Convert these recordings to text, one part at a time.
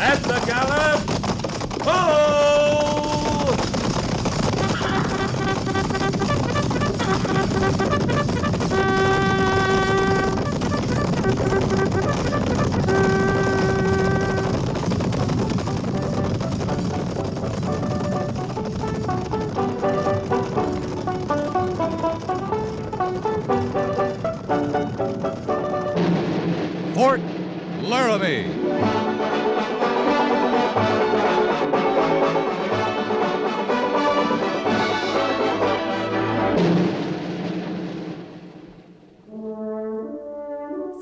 At the gallop! Ho! Fort Laramie.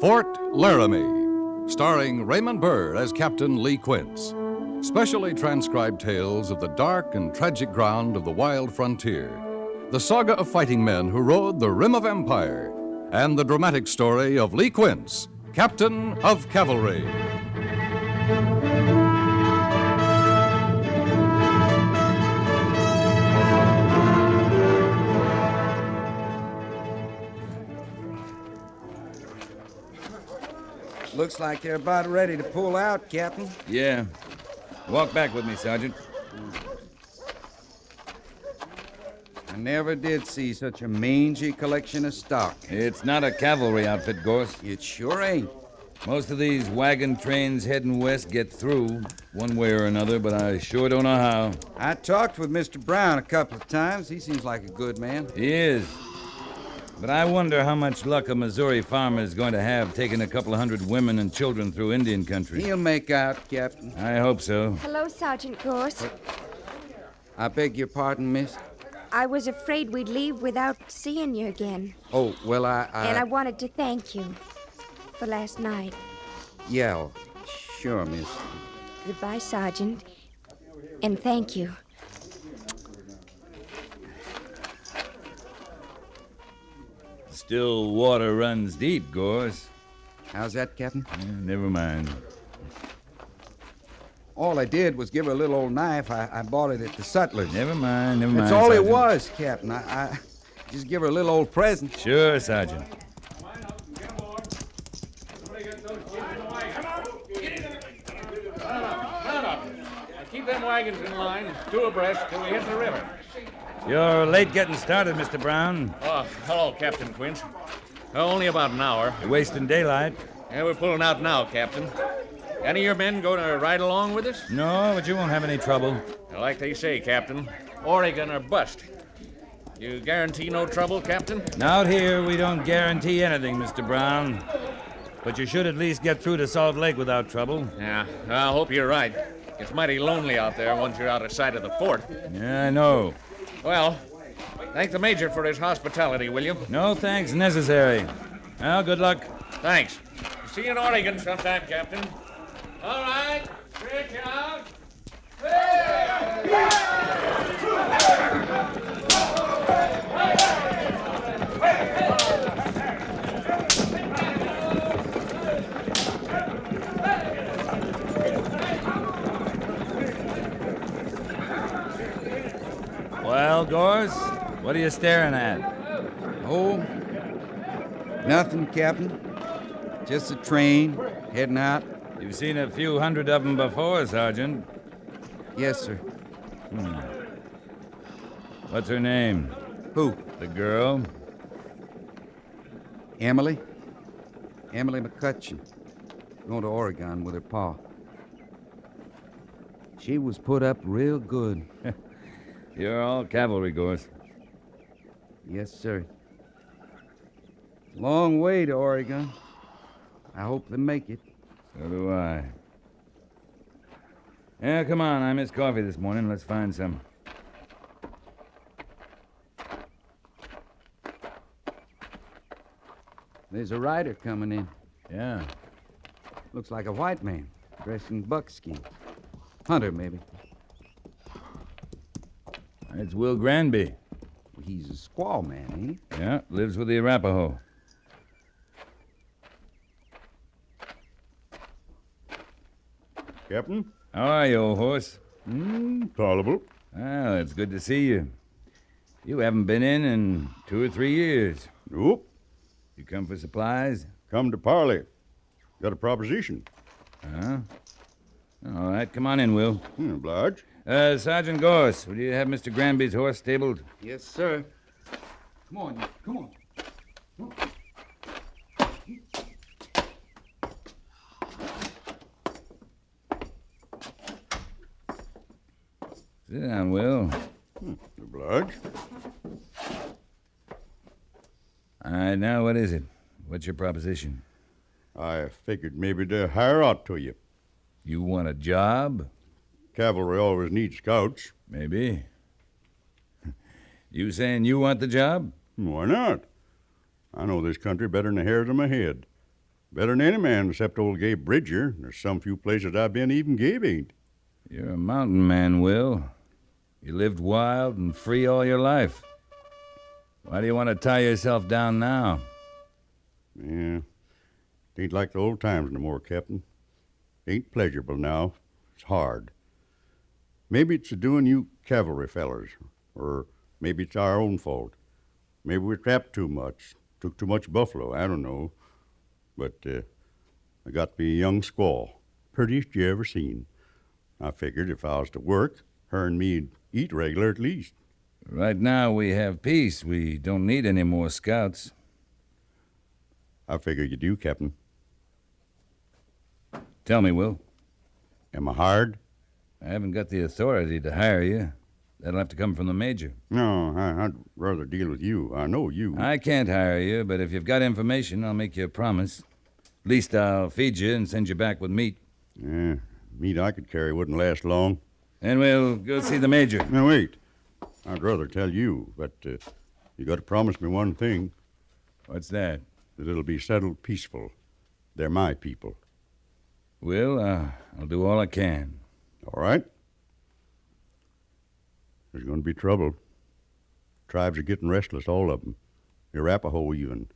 Fort Laramie, starring Raymond Burr as Captain Lee Quince. Specially transcribed tales of the dark and tragic ground of the wild frontier. The saga of fighting men who rode the rim of empire. And the dramatic story of Lee Quince, Captain of Cavalry. Looks like they're about ready to pull out, Captain. Yeah. Walk back with me, Sergeant. I never did see such a mangy collection of stock. It's not a cavalry outfit, Gorse. It sure ain't. Most of these wagon trains heading west get through, one way or another, but I sure don't know how. I talked with Mr. Brown a couple of times. He seems like a good man. He is. But I wonder how much luck a Missouri farmer is going to have taking a couple of hundred women and children through Indian country. He'll make out, Captain. I hope so. Hello, Sergeant Gorse. I beg your pardon, miss? I was afraid we'd leave without seeing you again. Oh, well, And I wanted to thank you for last night. Yeah, oh, sure, miss. Goodbye, Sergeant. And thank you. Still water runs deep, Gorse. How's that, Captain? Never mind. All I did was give her a little old knife. I bought it at the sutler's. Never mind. That's all Sergeant. it was, Captain. I just give her a little old present. Sure, Sergeant. Keep them wagons in line, two abreast, till we hit the river. You're late getting started, Mr. Brown. Oh, hello, Captain Quince. Only about an hour. You're wasting daylight. Yeah, we're pulling out now, Captain. Any of your men going to ride along with us? No, but you won't have any trouble. Like they say, Captain, Oregon or bust. You guarantee no trouble, Captain? Out here, we don't guarantee anything, Mr. Brown. But you should at least get through to Salt Lake without trouble. Yeah, I hope you're right. It's mighty lonely out there once you're out of sight of the fort. Yeah, I know. Well, thank the Major for his hospitality, will you? No thanks necessary. Well, good luck. Thanks. See you in Oregon sometime, Captain. All right, stretch out. Well, Gorse, what are you staring at? Oh, nothing, Captain. Just a train heading out. You've seen a few hundred of them before, Sergeant. Yes, sir. What's her name? Who? The girl? Emily? Emily McCutcheon. Going to Oregon with her pa. She was put up real good. You're all cavalry, Gorse. Yes, sir. Long way to Oregon. I hope they make it. So do I. Yeah, come on. I missed coffee this morning. Let's find some. There's a rider coming in. Yeah. Looks like a white man, dressed in buckskin. Hunter, maybe. It's Will Granby. He's a squaw man, ain't he? Yeah, lives with the Arapaho. Captain? How are you, old horse? Tolerable. Well, it's good to see you. You haven't been in 2 or 3 years. Nope. You come for supplies? Come to parley. Got a proposition. Huh? All right, come on in, Will. Oblige. Sergeant Gorse, will you have Mr. Granby's horse stabled? Yes, sir. Come on, come on. Sit down, Will. Oblige. All right, now what is it? What's your proposition? I figured maybe to hire out to you. You want a job? Cavalry always needs scouts. Maybe. You saying you want the job? Why not? I know this country better than the hairs on my head. Better than any man except old Gabe Bridger. There's some few places I've been even Gabe ain't. You're a mountain man, Will. You lived wild and free all your life. Why do you want to tie yourself down now? Yeah. It ain't like the old times no more, Captain. Ain't pleasurable now. It's hard. Maybe it's a doing you cavalry fellers, or maybe it's our own fault. Maybe we trapped too much, took too much buffalo, I don't know. But I got me a young squaw, prettiest you ever seen. I figured if I was to work, her and me'd eat regular at least. Right now we have peace. We don't need any more scouts. I figure you do, Captain. Tell me, Will. Am I hired? I haven't got the authority to hire you. That'll have to come from the major. No, I'd rather deal with you. I know you. I can't hire you, but if you've got information, I'll make you a promise. At least I'll feed you and send you back with meat. Yeah, meat I could carry wouldn't last long. And we'll go see the major. Now, wait. I'd rather tell you, but you got to promise me one thing. What's that? That it'll be settled peaceful. They're my people. Will, I'll do all I can. All right? There's going to be trouble. Tribes are getting restless, all of them. The Arapaho even.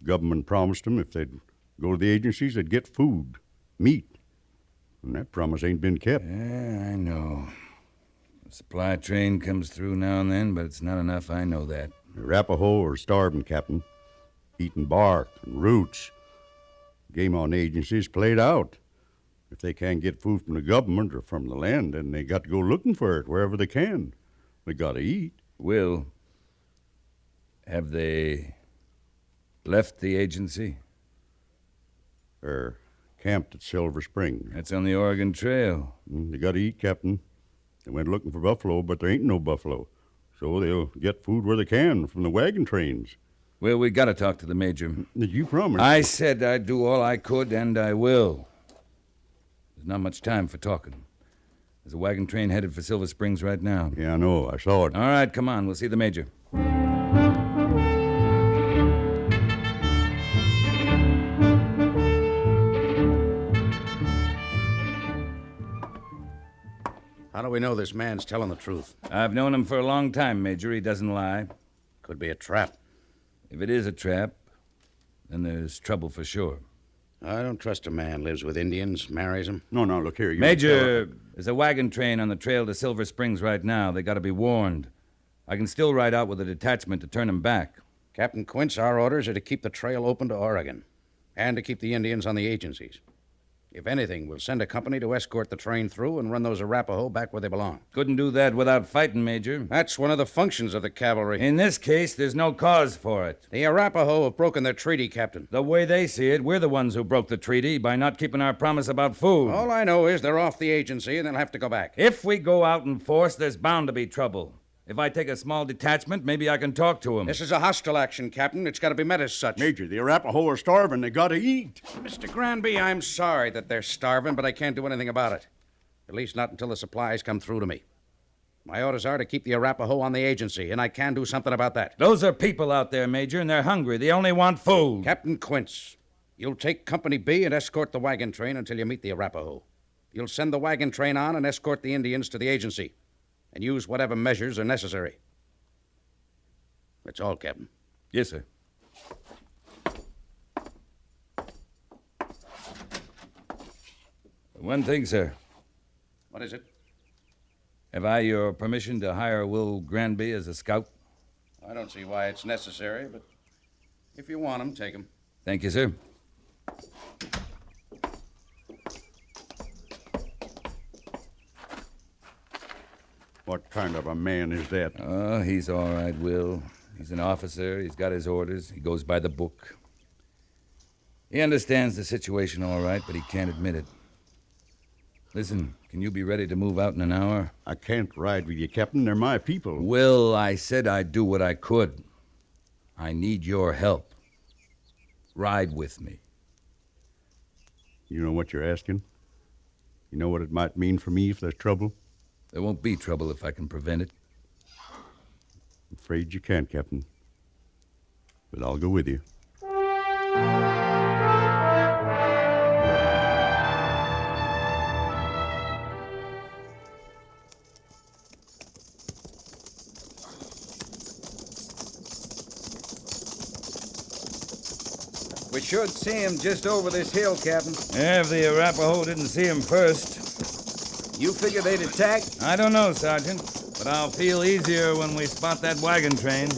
Government promised them if they'd go to the agencies, they'd get food, meat. And that promise ain't been kept. Yeah, I know. The supply train comes through now and then, but it's not enough, I know that. The Arapaho are starving, Captain. Eating bark and roots. Game on agencies played out. If they can't get food from the government or from the land, then they got to go looking for it wherever they can. They got to eat. Will, have they left the agency? They're camped at Silver Spring. That's on the Oregon Trail. They got to eat, Captain. They went looking for buffalo, but there ain't no buffalo. So they'll get food where they can from the wagon trains. Well, we got to talk to the major. Did you promise? I said I'd do all I could, and I will. There's not much time for talking. There's a wagon train headed for Silver Springs right now. Yeah, I know. I saw it. All right, come on. We'll see the major. How do we know this man's telling the truth? I've known him for a long time, Major. He doesn't lie. Could be a trap. If it is a trap, then there's trouble for sure. I don't trust a man lives with Indians, marries them. No, look here. You Major, there's a wagon train on the trail to Silver Springs right now. They got to be warned. I can still ride out with a detachment to turn them back. Captain Quince, our orders are to keep the trail open to Oregon and to keep the Indians on the agencies. If anything, we'll send a company to escort the train through and run those Arapaho back where they belong. Couldn't do that without fighting, Major. That's one of the functions of the cavalry. In this case, there's no cause for it. The Arapaho have broken their treaty, Captain. The way they see it, we're the ones who broke the treaty by not keeping our promise about food. All I know is they're off the agency and they'll have to go back. If we go out in force, there's bound to be trouble. If I take a small detachment, maybe I can talk to them. This is a hostile action, Captain. It's got to be met as such. Major, the Arapaho are starving. They got to eat. Mr. Granby, I'm sorry that they're starving, but I can't do anything about it. At least not until the supplies come through to me. My orders are to keep the Arapaho on the agency, and I can do something about that. Those are people out there, Major, and they're hungry. They only want food. Captain Quince, you'll take Company B and escort the wagon train until you meet the Arapaho. You'll send the wagon train on and escort the Indians to the agency, and use whatever measures are necessary. That's all, Captain. Yes, sir. One thing, sir. What is it? Have I your permission to hire Will Granby as a scout? I don't see why it's necessary, but if you want him, take him. Thank you, sir. What kind of a man is that? Oh, he's all right, Will. He's an officer. He's got his orders. He goes by the book. He understands the situation all right, but he can't admit it. Listen, can you be ready to move out in an hour? I can't ride with you, Captain. They're my people. Will, I said I'd do what I could. I need your help. Ride with me. You know what you're asking? You know what it might mean for me if there's trouble? There won't be trouble if I can prevent it. I'm afraid you can't, Captain. But I'll go with you. We should see him just over this hill, Captain. Yeah, if the Arapaho didn't see him first. You figure they'd attack? I don't know, Sergeant, but I'll feel easier when we spot that wagon train.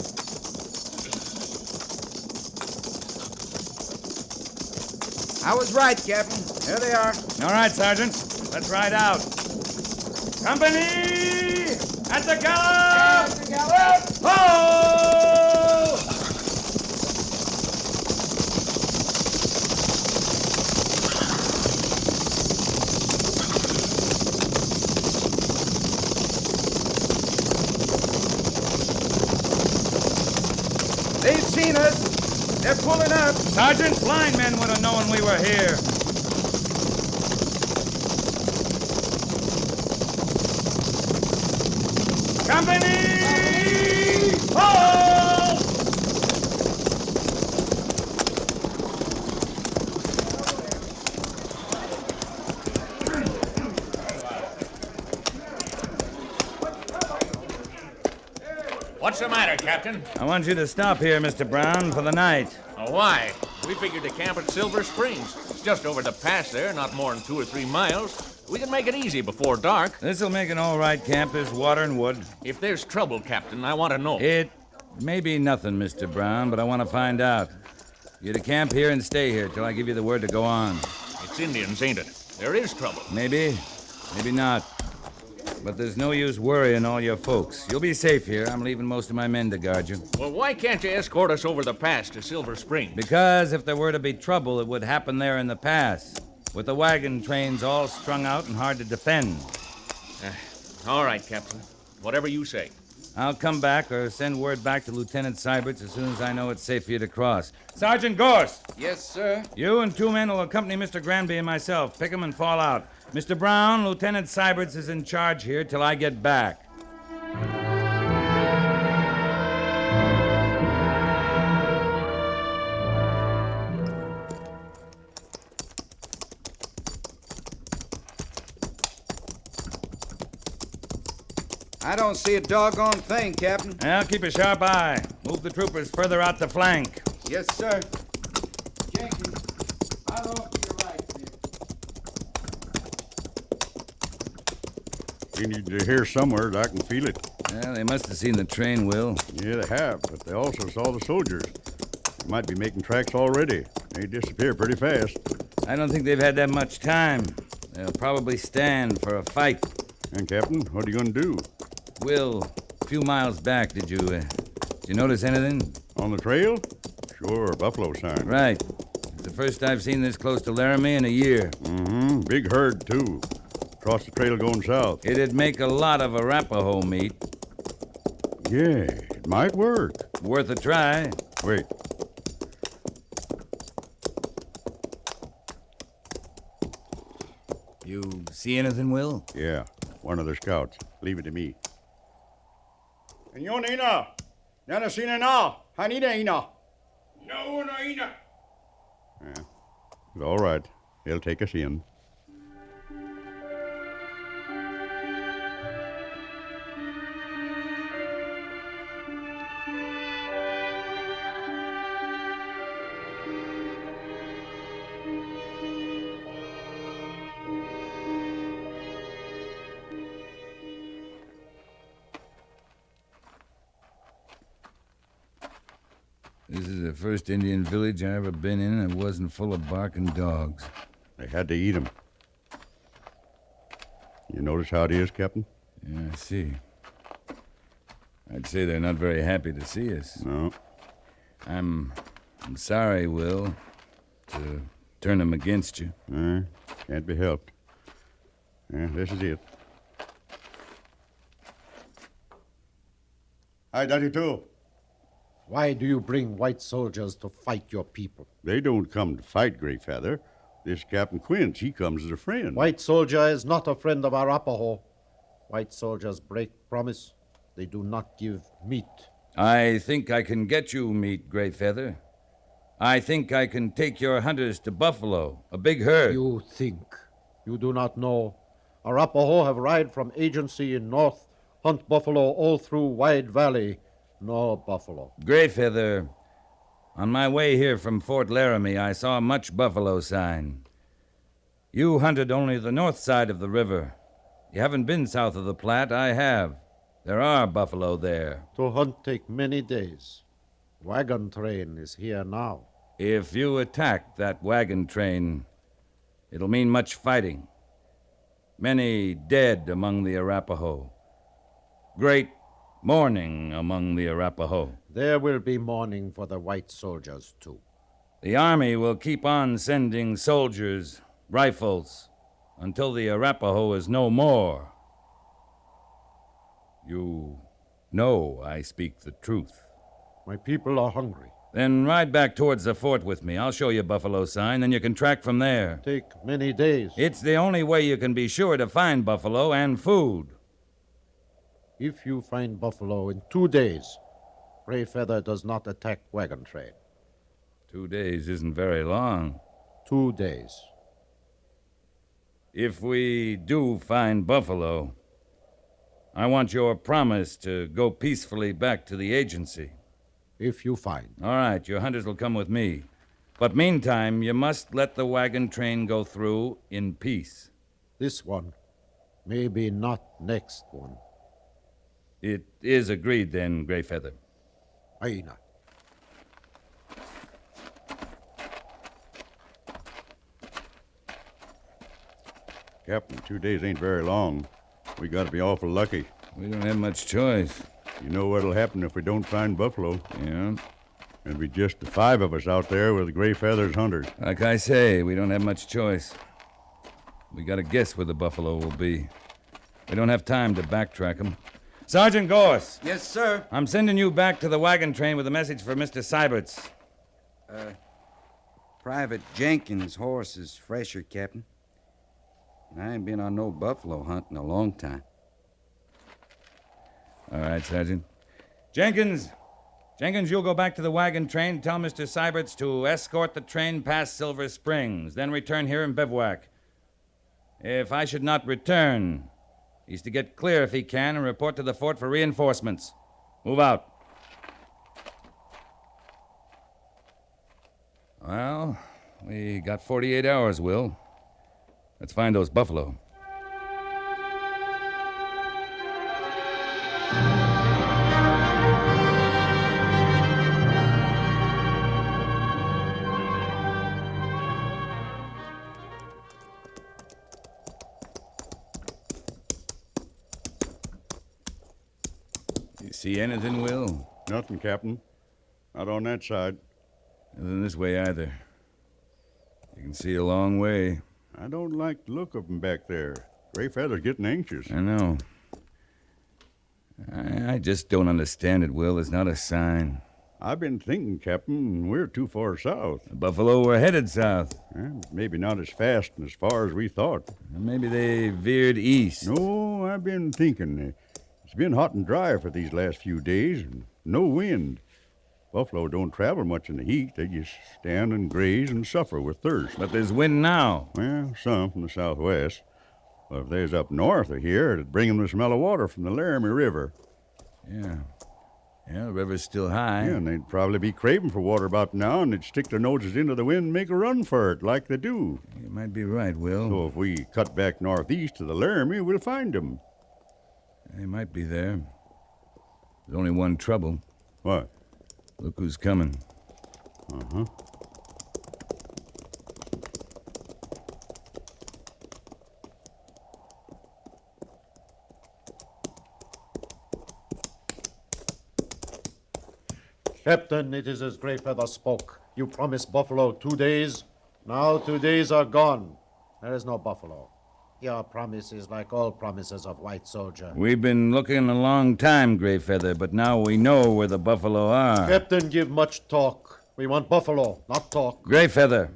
I was right, Captain. There they are. All right, Sergeant. Let's ride out. Company! At the gallop! At the gallop! Ho! They've seen us. They're pulling up. Sergeant, blind men would have known we were here. Company! Hold! What's the matter, Captain? I want you to stop here, Mr. Brown, for the night. Oh, why? We figured to camp at Silver Springs. It's just over the pass there, not more than 2 or 3 miles. We can make it easy before dark. This'll make an all right camp. There's water and wood. If there's trouble, Captain, I want to know. It may be nothing, Mr. Brown, but I want to find out. You're to camp here and stay here till I give you the word to go on. It's Indians, ain't it? There is trouble. Maybe, maybe not. But there's no use worrying all your folks. You'll be safe here. I'm leaving most of my men to guard you. Well, why can't you escort us over the pass to Silver Springs? Because if there were to be trouble, it would happen there in the pass, with the wagon trains all strung out and hard to defend. All right, Captain. Whatever you say. I'll come back or send word back to Lieutenant Seiberts as soon as I know it's safe for you to cross. Sergeant Gorst! Yes, sir. You and 2 men will accompany Mr. Granby and myself. Pick 'em and fall out. Mr. Brown, Lieutenant Seiberts is in charge here till I get back. I don't see a doggone thing, Captain. Well, keep a sharp eye. Move the troopers further out the flank. Yes, sir. Jenkins, I'll off to your right, sir. You need to hear somewhere that I can feel it. Well, they must have seen the train, Will. Yeah, they have, but they also saw the soldiers. They might be making tracks already. They disappear pretty fast. I don't think they've had that much time. They'll probably stand for a fight. And, Captain, what are you going to do? Will, a few miles back, did you notice anything? On the trail? Sure, buffalo sign. Right. It's the first I've seen this close to Laramie in a year. Mm-hmm. Big herd, too. Across the trail going south. It'd make a lot of Arapaho meat. Yeah, it might work. Worth a try. Wait. You see anything, Will? Yeah, one of the scouts. Leave it to me. Nina, Nana sina na, Hanina ina. No, Naina. Yeah, it's all right. He'll take us in. This is the first Indian village I ever been in and it wasn't full of barking dogs. They had to eat him. You notice how it is, Captain? Yeah, I see. I'd say they're not very happy to see us. No. I'm sorry, Will, to turn them against you. Can't be helped. This is it. Hi, Daddy, too. Why do you bring white soldiers to fight your people? They don't come to fight, Greyfeather. This Captain Quince, he comes as a friend. White soldier is not a friend of Arapaho. White soldiers break promise. They do not give meat. I think I can get you meat, Greyfeather. I think I can take your hunters to Buffalo, a big herd. You think. You do not know. Arapaho have ride from agency in north, hunt buffalo all through Wide Valley. No buffalo. Greyfeather, on my way here from Fort Laramie, I saw much buffalo sign. You hunted only the north side of the river. You haven't been south of the Platte. I have. There are buffalo there. To hunt take many days. Wagon train is here now. If you attack that wagon train, it'll mean much fighting. Many dead among the Arapaho. Great mourning among the Arapaho. There will be mourning for the white soldiers, too. The Army will keep on sending soldiers, rifles, until the Arapaho is no more. You know I speak the truth. My people are hungry. Then ride back towards the fort with me. I'll show you buffalo sign, then you can track from there. Take many days. It's the only way you can be sure to find buffalo and food. If you find buffalo in 2 days, Greyfeather does not attack wagon train. 2 days isn't very long. 2 days. If we do find buffalo, I want your promise to go peacefully back to the agency. If you find. All right, your hunters will come with me. But meantime, you must let the wagon train go through in peace. This one. Maybe not next one. It is agreed then, Greyfeather. Aina. Captain, 2 days ain't very long. We gotta be awful lucky. We don't have much choice. You know what'll happen if we don't find buffalo. Yeah? It'll be just the 5 of us out there with Greyfeather's hunters. Like I say, we don't have much choice. We gotta guess where the buffalo will be. We don't have time to backtrack them. Sergeant Gorse! Yes, sir. I'm sending you back to the wagon train with a message for Mr. Seibert's. Private Jenkins' horse is fresher, Captain. And I ain't been on no buffalo hunt in a long time. All right, Sergeant. Jenkins, you'll go back to the wagon train. Tell Mr. Seibert's to escort the train past Silver Springs, then return here and bivouac. If I should not return, he's to get clear if he can and report to the fort for reinforcements. Move out. Well, we got 48 hours, Will. Let's find those buffalo. You see anything, Will? Nothing, Captain. Not on that side. Nothing this way either. You can see a long way. I don't like the look of 'em back there. Greyfeather's getting anxious. I know. I just don't understand it, Will. It's not a sign. I've been thinking, Captain, we're too far south. The buffalo were headed south. Maybe not as fast and as far as we thought. Maybe they veered east. No, I've been thinking. It's been hot and dry for these last few days, and no wind. Buffalo don't travel much in the heat. They just stand and graze and suffer with thirst. But there's wind now. Well, some from the southwest. But if they's up north of here, it'd bring 'em the smell of water from the Laramie River. Yeah, the river's still high. Yeah, and they'd probably be craving for water about now, and they'd stick their noses into the wind and make a run for it, like they do. You might be right, Will. So if we cut back northeast to the Laramie, we'll find 'em. They might be there. There's only one trouble. What? Look who's coming. Uh-huh. Captain, it is as Greyfeather spoke. You promised buffalo 2 days. Now 2 days are gone. There is no buffalo. Your promise is like all promises of white soldier. We've been looking a long time, Greyfeather, but now we know where the buffalo are. Captain, give much talk. We want buffalo, not talk. Greyfeather,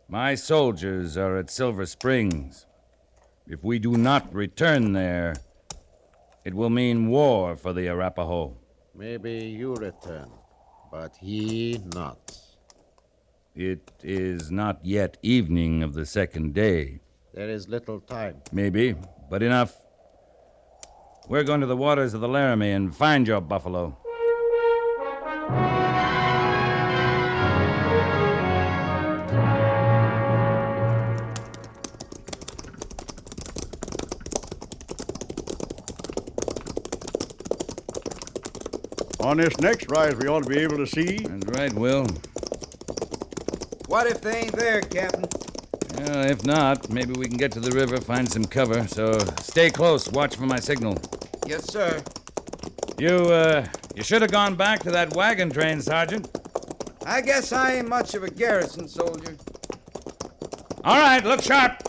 my soldiers are at Silver Springs. If we do not return there, it will mean war for the Arapaho. Maybe you return, but he not. It is not yet evening of the second day. There is little time. Maybe, but enough. We're going to the waters of the Laramie and find your buffalo. On this next rise, we ought to be able to see. That's right, Will. What if they ain't there, Captain? If not, maybe we can get to the river, find some cover. So stay close. Watch for my signal. Yes, sir. You should have gone back to that wagon train, Sergeant. I guess I ain't much of a garrison soldier. All right, look sharp.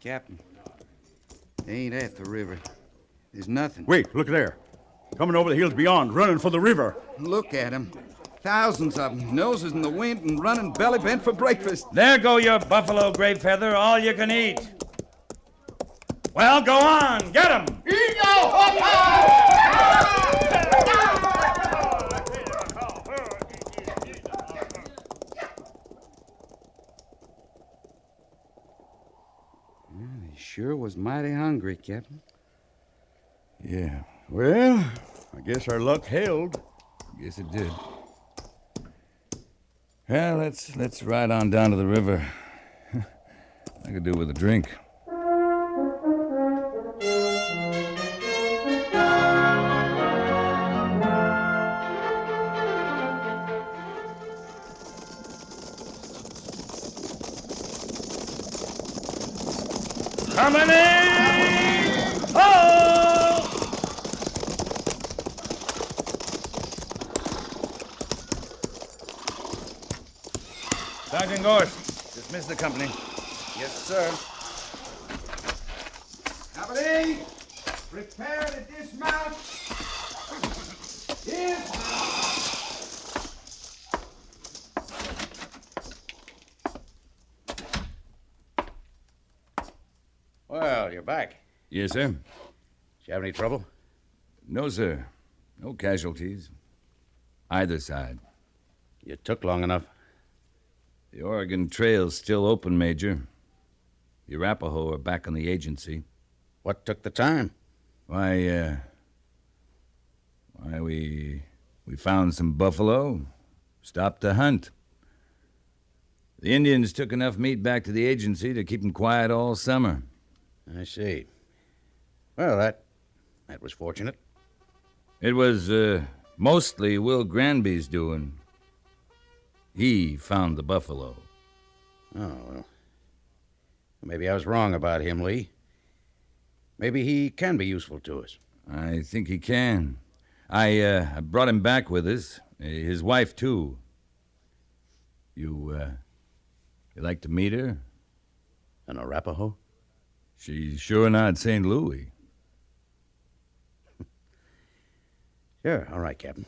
Captain, they ain't at the river. There's nothing. Wait, look there. Coming over the hills beyond, running for the river. Look at 'em. Thousands of 'em, noses in the wind and running belly bent for breakfast. There go your buffalo, Greyfeather, all you can eat. Well, go on, get 'em. They sure was mighty hungry, Captain. Yeah, Well, I guess our luck held. guess it did. Well, let's ride on down to the river. I could do with a drink. Coming in! Oh! Sergeant Gorse, dismiss the company. Yes, sir. Company, prepare to dismount. Well, you're back. Yes, sir. Did you have any trouble? No, sir. No casualties. Either side. You took long enough. The Oregon Trail's still open, Major. The Arapaho are back on the agency. What took the time? Why, we found some buffalo, stopped to hunt. The Indians took enough meat back to the agency to keep them quiet all summer. I see. Well, that was fortunate. It was mostly Will Granby's doing. He found the buffalo. Oh, well. Maybe I was wrong about him, Lee. Maybe he can be useful to us. I think he can. I brought him back with us. His wife, too. You like to meet her? An Arapaho? She's sure not St. Louis. Sure. All right, Captain.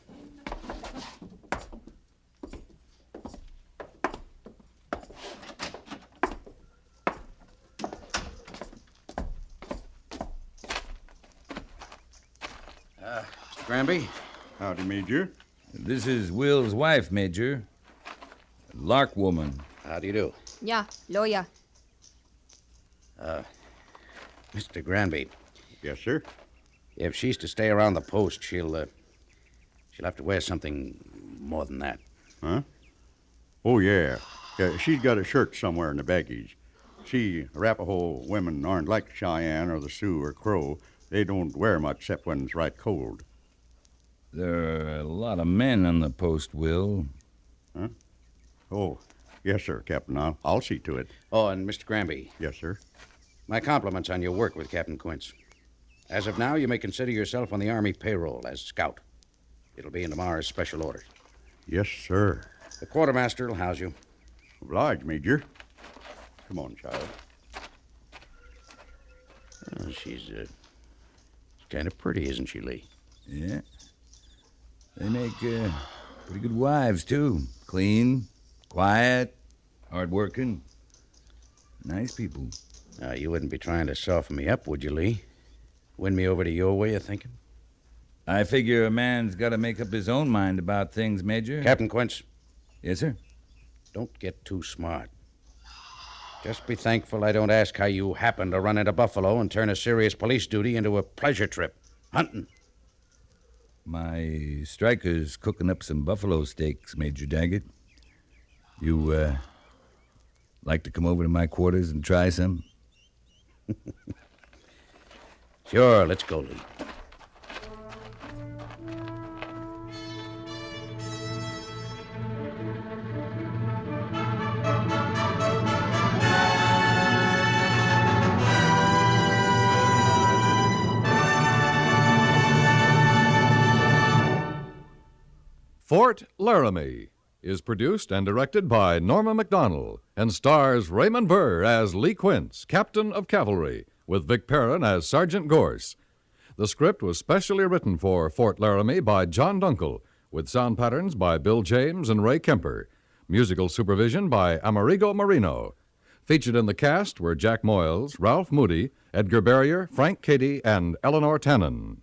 Mr. Granby? Howdy, Major. This is Will's wife, Major. Lark woman. How do you do? Yeah, lawyer. Mr. Granby, Yes, sir. if she's to stay around the post, she'll have to wear something more than that. Huh? Oh, yeah. She's got a shirt somewhere in the baggage. See, Arapaho women aren't like Cheyenne or the Sioux or Crow. They don't wear much except when it's right cold. There are a lot of men on the post, Will. Huh? Oh, yes, sir, Captain. I'll see to it. Oh, and Mr. Granby, Yes, sir. my compliments on your work with Captain Quince. As of now, you may consider yourself on the Army payroll as scout. It'll be in tomorrow's special orders. Yes, sir. The quartermaster will house you. Obliged, Major. Come on, child. Oh, she's kind of pretty, isn't she, Lee? Yeah. They make pretty good wives, too. Clean, quiet, hard-working. Nice people. Now, you wouldn't be trying to soften me up, would you, Lee? Win me over to your way of thinking? I figure a man's got to make up his own mind about things, Major. Captain Quince, Yes, sir? don't get too smart. Just be thankful I don't ask how you happened to run into Buffalo and turn a serious police duty into a pleasure trip. Hunting. My striker's cooking up some buffalo steaks, Major Daggett. You, like to come over to my quarters and try some? Sure, let's go, Lee. Fort Laramie is produced and directed by Norma Macdonnell and stars Raymond Burr as Lee Quince, Captain of Cavalry, with Vic Perrin as Sergeant Gorse. The script was specially written for Fort Laramie by John Dunkel, with sound patterns by Bill James and Ray Kemper. Musical supervision by Amerigo Marino. Featured in the cast were Jack Moyles, Ralph Moody, Edgar Barrier, Frank Cady, and Eleanor Tannen.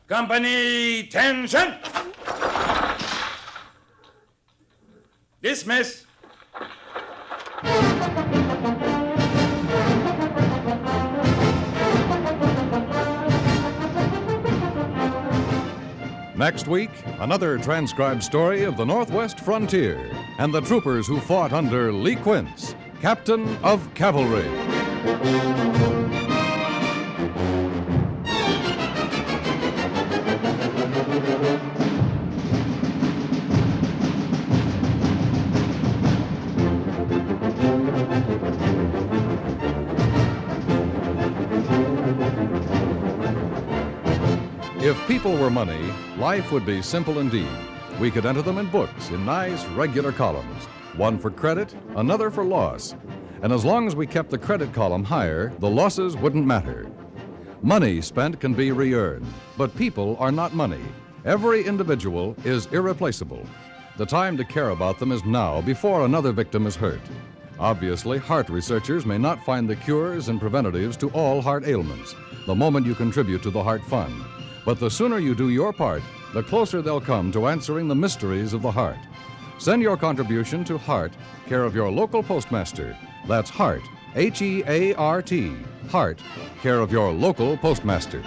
Company, tension! Dismiss! Next week, another transcribed story of the Northwest frontier and the troopers who fought under Lee Quince, Captain of Cavalry. If people were money, life would be simple indeed. We could enter them in books in nice, regular columns, one for credit, another for loss. And as long as we kept the credit column higher, the losses wouldn't matter. Money spent can be re-earned, but people are not money. Every individual is irreplaceable. The time to care about them is now, before another victim is hurt. Obviously, heart researchers may not find the cures and preventatives to all heart ailments the moment you contribute to the Heart Fund. But the sooner you do your part, the closer they'll come to answering the mysteries of the heart. Send your contribution to Heart, care of your local postmaster. That's Heart, H-E-A-R-T, Heart, care of your local postmaster.